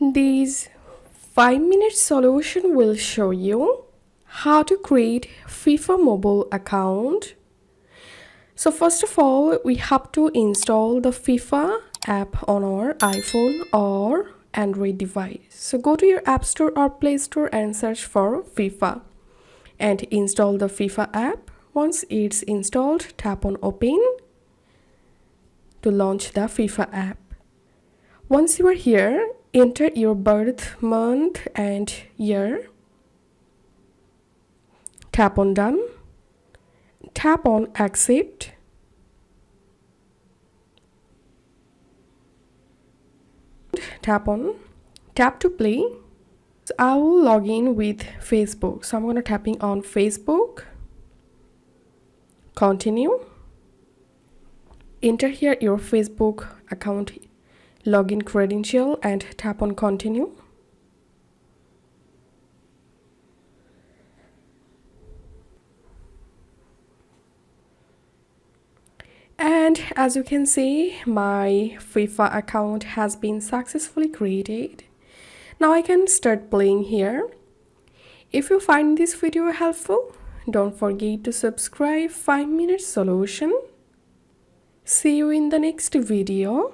This 5-minute solution will show you how to create FIFA Mobile account. So first of all, we have to install the FIFA app on our iPhone or Android device. So go to your App Store or Play Store and search for FIFA and install the FIFA app. Once it's installed, tap on Open to launch the FIFA app. Once you are here, enter your birth month and year. Tap on Done. Tap on Accept. Tap to play. So I will log in with Facebook. So I'm going to tapping on Facebook. Continue. Enter here your Facebook account login credential and tap on Continue. And as you can see, my FIFA account has been successfully created. Now I can start playing here. If you find this video helpful, don't forget to subscribe 5-minute solution. See you in the next video.